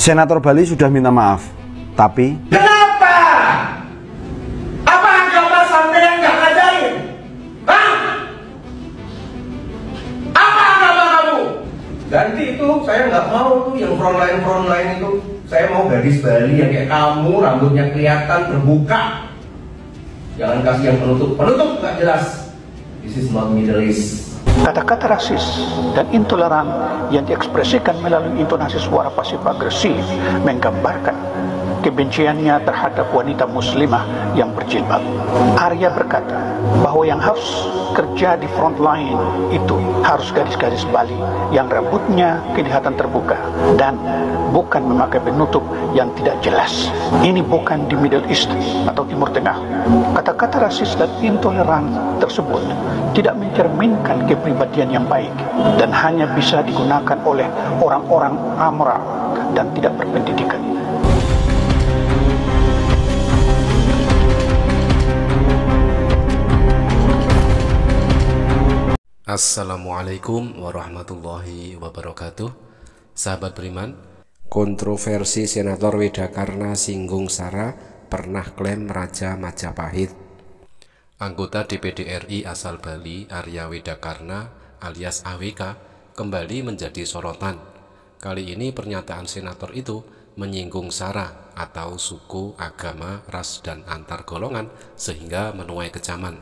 Senator Bali sudah minta maaf, tapi kenapa? Apa agama sampean nggak ngajarin? Hah? Apa agama kamu? Ganti itu, saya nggak mau tuh yang frontline itu. Saya mau gadis Bali yang kayak kamu, rambutnya kelihatan terbuka. Jangan kasih yang penutup nggak jelas. This is not Middle East. Kata-kata rasis dan intoleran yang diekspresikan melalui intonasi suara pasif-agresif menggambarkan kebenciannya terhadap wanita muslimah yang berjilbab. Arya berkata bahwa yang harus kerja di front line itu harus gadis-gadis Bali yang rambutnya kelihatan terbuka dan bukan memakai penutup yang tidak jelas. Ini bukan di Middle East atau Timur Tengah. Kata-kata rasis dan intoleran tersebut tidak mencerminkan kepribadian yang baik dan hanya bisa digunakan oleh orang-orang amoral dan tidak berpendidikan. Assalamualaikum warahmatullahi wabarakatuh. Sahabat beriman, kontroversi Senator Wedakarna singgung SARA pernah klaim Raja Majapahit. Anggota DPD RI asal Bali, Arya Wedakarna alias AWK, kembali menjadi sorotan. Kali ini pernyataan senator itu menyinggung SARA atau suku, agama, ras, dan antar golongan sehingga menuai kecaman.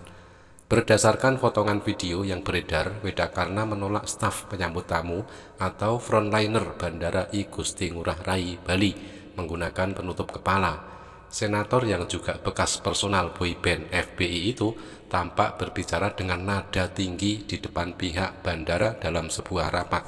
Berdasarkan potongan video yang beredar, Wedakarna menolak staf penyambut tamu atau frontliner Bandara I Gusti Ngurah Rai, Bali menggunakan penutup kepala. Senator yang juga bekas personal boyband FPI itu tampak berbicara dengan nada tinggi di depan pihak bandara dalam sebuah rapat.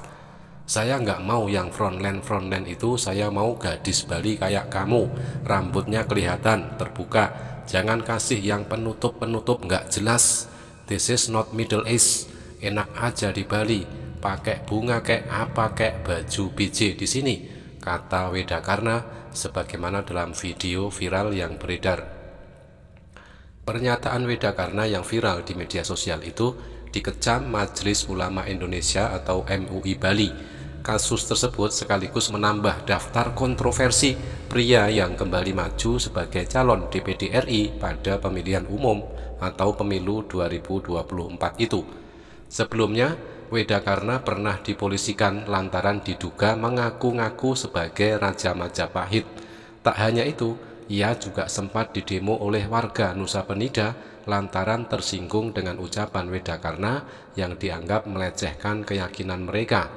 Saya nggak mau yang frontline itu, saya mau gadis Bali kayak kamu, rambutnya kelihatan terbuka, jangan kasih yang penutup nggak jelas. This is not Middle East. Enak aja di Bali, pakai bunga kayak apa kayak baju BJ di sini, kata Wedakarna sebagaimana dalam video viral yang beredar. Pernyataan Wedakarna yang viral di media sosial itu dikecam Majelis Ulama Indonesia atau MUI Bali. Kasus tersebut sekaligus menambah daftar kontroversi pria yang kembali maju sebagai calon DPD RI pada pemilihan umum atau pemilu 2024 itu. Sebelumnya, Wedakarna pernah dipolisikan lantaran diduga mengaku-ngaku sebagai Raja Majapahit. Tak hanya itu, ia juga sempat didemo oleh warga Nusa Penida lantaran tersinggung dengan ucapan Wedakarna yang dianggap melecehkan keyakinan mereka.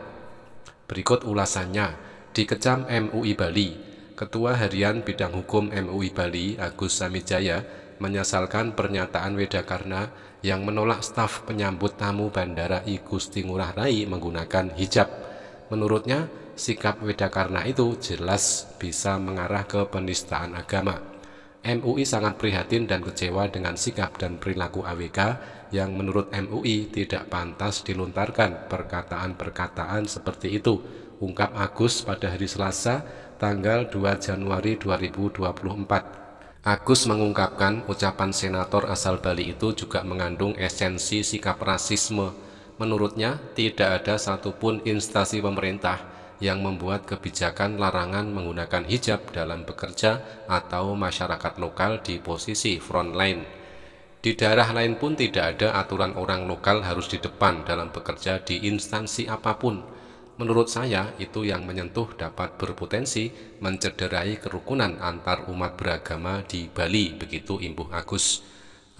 Berikut ulasannya, dikecam MUI Bali. Ketua Harian Bidang Hukum MUI Bali, Agus Samijaya, menyesalkan pernyataan Wedakarna yang menolak staf penyambut tamu Bandara I Gusti Ngurah Rai menggunakan hijab. Menurutnya, sikap Wedakarna itu jelas bisa mengarah ke penistaan agama. MUI sangat prihatin dan kecewa dengan sikap dan perilaku AWK yang menurut MUI tidak pantas dilontarkan perkataan-perkataan seperti itu, ungkap Agus pada hari Selasa tanggal 2 Januari 2024. Agus mengungkapkan ucapan senator asal Bali itu juga mengandung esensi sikap rasisme. Menurutnya, tidak ada satupun instansi pemerintah yang membuat kebijakan larangan menggunakan hijab dalam bekerja atau masyarakat lokal di posisi frontline. Di daerah lain pun tidak ada aturan orang lokal harus di depan dalam bekerja di instansi apapun. Menurut saya, itu yang menyentuh dapat berpotensi mencederai kerukunan antar umat beragama di Bali, begitu imbuh Agus.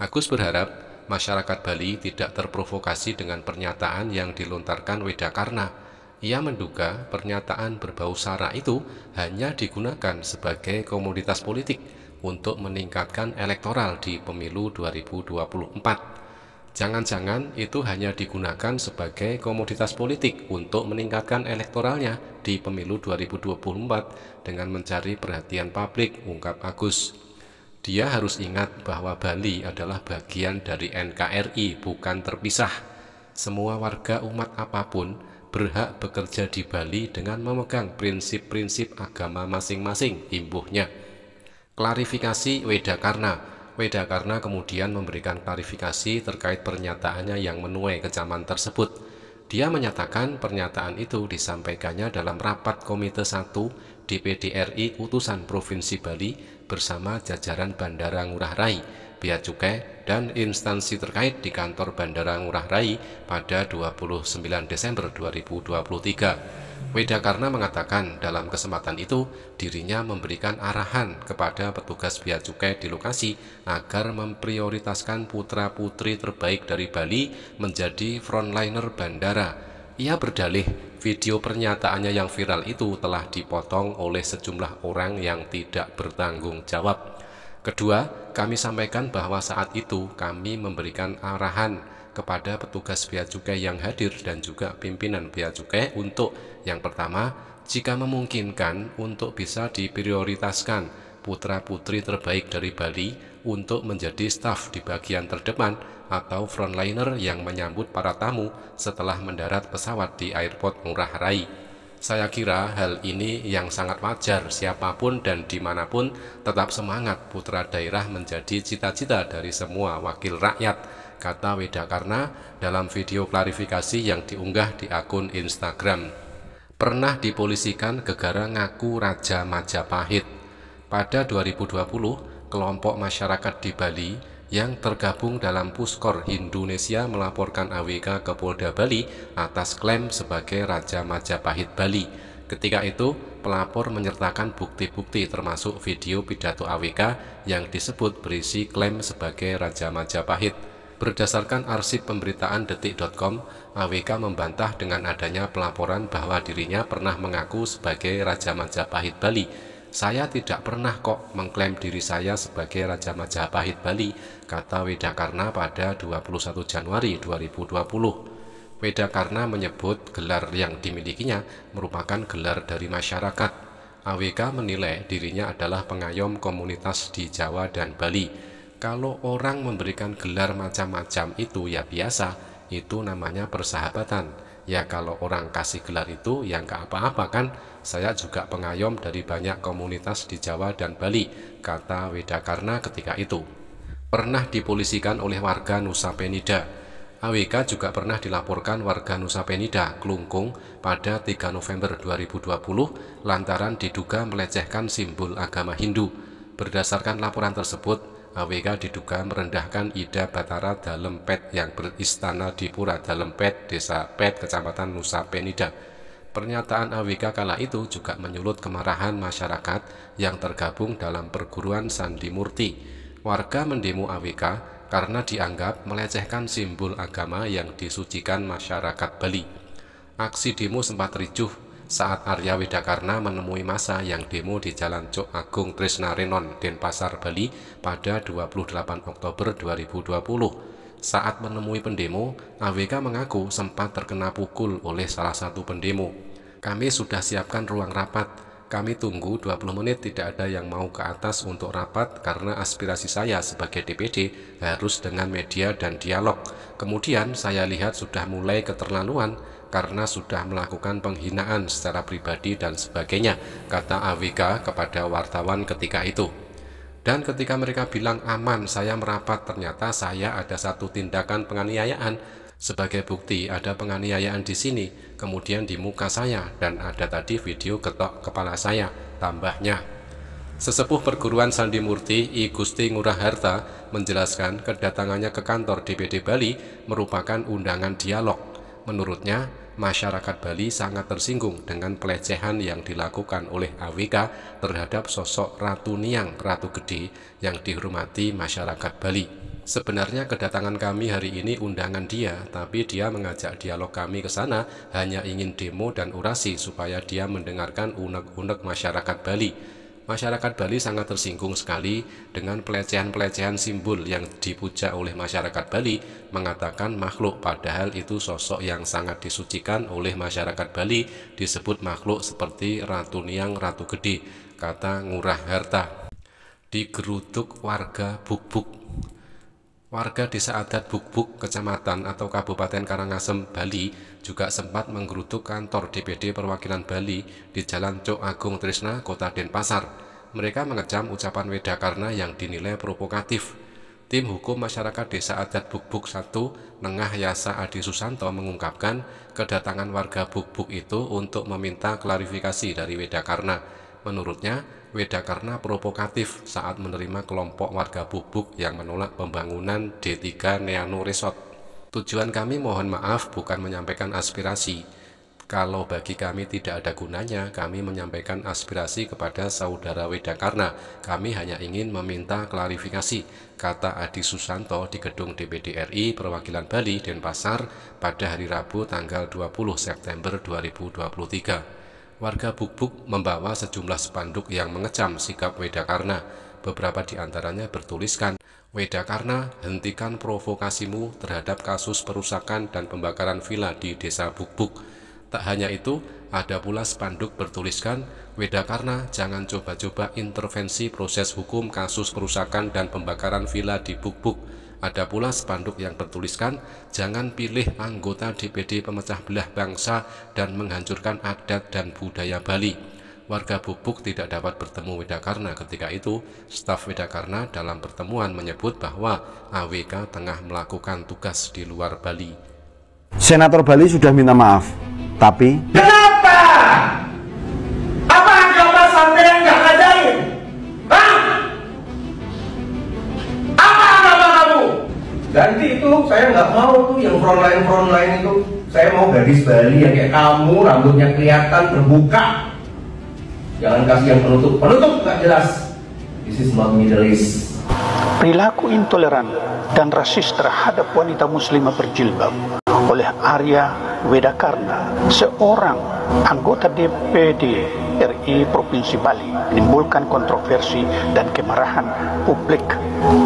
Agus berharap masyarakat Bali tidak terprovokasi dengan pernyataan yang dilontarkan Wedakarna. Ia menduga pernyataan berbau SARA itu hanya digunakan sebagai komoditas politik untuk meningkatkan elektoral di pemilu 2024. Jangan-jangan itu hanya digunakan sebagai komoditas politik untuk meningkatkan elektoralnya di pemilu 2024 dengan mencari perhatian publik, ungkap Agus. Dia harus ingat bahwa Bali adalah bagian dari NKRI, bukan terpisah. Semua warga umat apapun berhak bekerja di Bali dengan memegang prinsip-prinsip agama masing-masing, imbuhnya. Klarifikasi Wedakarna. Wedakarna kemudian memberikan klarifikasi terkait pernyataannya yang menuai kecaman tersebut. Dia menyatakan pernyataan itu disampaikannya dalam rapat Komite 1 DPD RI Utusan Provinsi Bali bersama jajaran Bandara Ngurah Rai, Bea Cukai, dan instansi terkait di kantor Bandara Ngurah Rai pada 29 Desember 2023. Wedakarna mengatakan dalam kesempatan itu dirinya memberikan arahan kepada petugas bea cukai di lokasi agar memprioritaskan putra-putri terbaik dari Bali menjadi frontliner bandara. Ia berdalih video pernyataannya yang viral itu telah dipotong oleh sejumlah orang yang tidak bertanggung jawab. Kedua, kami sampaikan bahwa saat itu kami memberikan arahan kepada petugas bea cukai yang hadir dan juga pimpinan bea cukai untuk yang pertama, jika memungkinkan untuk bisa diprioritaskan putra-putri terbaik dari Bali untuk menjadi staf di bagian terdepan atau frontliner yang menyambut para tamu setelah mendarat pesawat di airport Ngurah Rai. Saya kira hal ini yang sangat wajar, siapapun dan dimanapun tetap semangat putra daerah menjadi cita-cita dari semua wakil rakyat, kata Wedakarna dalam video klarifikasi yang diunggah di akun Instagram. Pernah dipolisikan gegara ngaku Raja Majapahit. Pada 2020, kelompok masyarakat di Bali yang tergabung dalam Puskor Indonesia melaporkan AWK ke Polda Bali atas klaim sebagai Raja Majapahit Bali. Ketika itu, pelapor menyertakan bukti-bukti termasuk video pidato AWK yang disebut berisi klaim sebagai Raja Majapahit. Berdasarkan arsip pemberitaan detik.com, AWK membantah dengan adanya pelaporan bahwa dirinya pernah mengaku sebagai Raja Majapahit Bali. Saya tidak pernah kok mengklaim diri saya sebagai Raja Majapahit Bali, kata Wedakarna pada 21 Januari 2020. Wedakarna menyebut gelar yang dimilikinya merupakan gelar dari masyarakat. AWK menilai dirinya adalah pengayom komunitas di Jawa dan Bali. Kalau orang memberikan gelar macam-macam itu ya biasa, itu namanya persahabatan. Ya kalau orang kasih gelar itu yang gak apa-apa kan, saya juga pengayom dari banyak komunitas di Jawa dan Bali, kata Wedakarna ketika itu. Pernah dipolisikan oleh warga Nusa Penida. AWK juga pernah dilaporkan warga Nusa Penida, Klungkung, pada 3 November 2020 lantaran diduga melecehkan simbol agama Hindu. Berdasarkan laporan tersebut, AWK diduga merendahkan Ida Batara Dalempet yang beristana di Pura Dalempet, Desa Pet, Kecamatan Nusa Penida. Pernyataan AWK kala itu juga menyulut kemarahan masyarakat yang tergabung dalam perguruan Sandi Murti. Warga mendemo AWK karena dianggap melecehkan simbol agama yang disucikan masyarakat Bali. Aksi demo sempat ricuh saat Arya Wedakarna menemui massa yang demo di Jalan Cok Agung Trisna Renon, Denpasar, Bali pada 28 Oktober 2020. Saat menemui pendemo, AWK mengaku sempat terkena pukul oleh salah satu pendemo. Kami sudah siapkan ruang rapat. Kami tunggu 20 menit tidak ada yang mau ke atas untuk rapat karena aspirasi saya sebagai DPD harus dengan media dan dialog. Kemudian saya lihat sudah mulai keterlaluan karena sudah melakukan penghinaan secara pribadi dan sebagainya, kata AWK kepada wartawan ketika itu. Dan ketika mereka bilang aman saya merapat, ternyata saya ada satu tindakan penganiayaan. Sebagai bukti ada penganiayaan di sini, kemudian di muka saya, dan ada tadi video ketok kepala saya, tambahnya. Sesepuh perguruan Sandi Murti, I Gusti Ngurah Harta, menjelaskan kedatangannya ke kantor DPD Bali merupakan undangan dialog. Menurutnya, masyarakat Bali sangat tersinggung dengan pelecehan yang dilakukan oleh AWK terhadap sosok Ratu Niang, Ratu Gede yang dihormati masyarakat Bali. Sebenarnya kedatangan kami hari ini undangan dia, tapi dia mengajak dialog kami ke sana hanya ingin demo dan orasi supaya dia mendengarkan unek-unek masyarakat Bali. Masyarakat Bali sangat tersinggung sekali dengan pelecehan-pelecehan simbol yang dipuja oleh masyarakat Bali, mengatakan makhluk padahal itu sosok yang sangat disucikan oleh masyarakat Bali, disebut makhluk seperti Ratu Niang, Ratu Gede, kata Ngurah Harta. Digeruduk warga Buk-Buk. Warga Desa Adat Buk-Buk, Kecamatan atau Kabupaten Karangasem, Bali juga sempat menggeruduk kantor DPD Perwakilan Bali di Jalan Cok Agung Trisna, Kota Denpasar. Mereka mengecam ucapan Wedakarna yang dinilai provokatif. Tim Hukum Masyarakat Desa Adat Buk-Buk 1, Nengah Yasa Adi Susanto mengungkapkan kedatangan warga Buk-Buk itu untuk meminta klarifikasi dari Wedakarna. Menurutnya, Wedakarna provokatif saat menerima kelompok warga Buk-Buk yang menolak pembangunan D3 Neano Resort. Tujuan kami mohon maaf bukan menyampaikan aspirasi. Kalau bagi kami tidak ada gunanya, kami menyampaikan aspirasi kepada saudara Wedakarna. Kami hanya ingin meminta klarifikasi, kata Adi Susanto di gedung DPD RI Perwakilan Bali, Denpasar pada hari Rabu tanggal 20 September 2023. Warga Buk-Buk membawa sejumlah spanduk yang mengecam sikap Wedakarna. Beberapa di antaranya bertuliskan, "Wedakarna, hentikan provokasimu terhadap kasus perusakan dan pembakaran villa di Desa Buk-Buk." Tak hanya itu, ada pula spanduk bertuliskan, "Wedakarna, jangan coba-coba intervensi proses hukum kasus perusakan dan pembakaran villa di Buk-Buk." Ada pula spanduk yang bertuliskan, "Jangan pilih anggota DPD pemecah belah bangsa dan menghancurkan adat dan budaya Bali." Warga Buk-Buk tidak dapat bertemu Wedakarna ketika itu. Staf Wedakarna dalam pertemuan menyebut bahwa AWK tengah melakukan tugas di luar Bali. Senator Bali sudah minta maaf, tapi Kenapa? Apa agama sampai yang nggak ngajarin? Hah? Apa agama kamu? Ganti itu, saya nggak mau tuh yang frontline itu. Saya mau gadis Bali yang kayak kamu, rambutnya kelihatan terbuka. Jangan kasih yang penutup nggak jelas. This is not Middle East. Perilaku intoleran dan rasis terhadap wanita muslimah berjilbab oleh Arya Wedakarna, seorang anggota DPD RI Provinsi Bali, menimbulkan kontroversi dan kemarahan publik.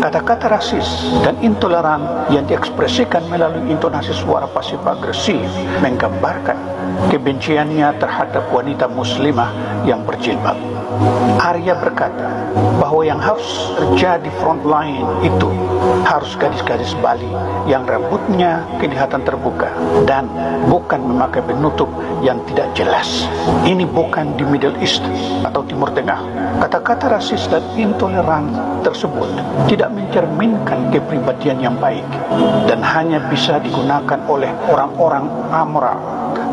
Kata-kata rasis dan intoleran yang diekspresikan melalui intonasi suara pasif-agresif menggambarkan kebenciannya terhadap wanita muslimah yang berjilbab. Arya berkata bahwa yang harus terjadi frontline itu harus gadis-gadis Bali yang rambutnya kelihatan terbuka dan bukan memakai penutup yang tidak jelas. Ini bukan di Middle East atau Timur Tengah. Kata-kata rasis dan intoleran tersebut tidak mencerminkan kepribadian yang baik dan hanya bisa digunakan oleh orang-orang amoral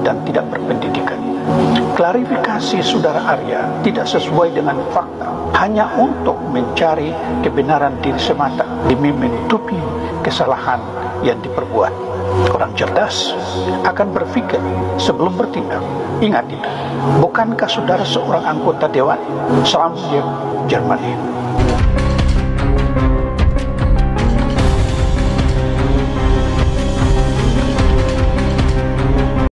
dan tidak berpendidikan. Klarifikasi saudara Arya tidak sesuai dengan fakta, hanya untuk mencari kebenaran diri semata demi menutupi kesalahan yang diperbuat. Orang cerdas akan berpikir sebelum bertindak. Ingat itu, bukankah saudara seorang anggota dewan? Salam Jerman.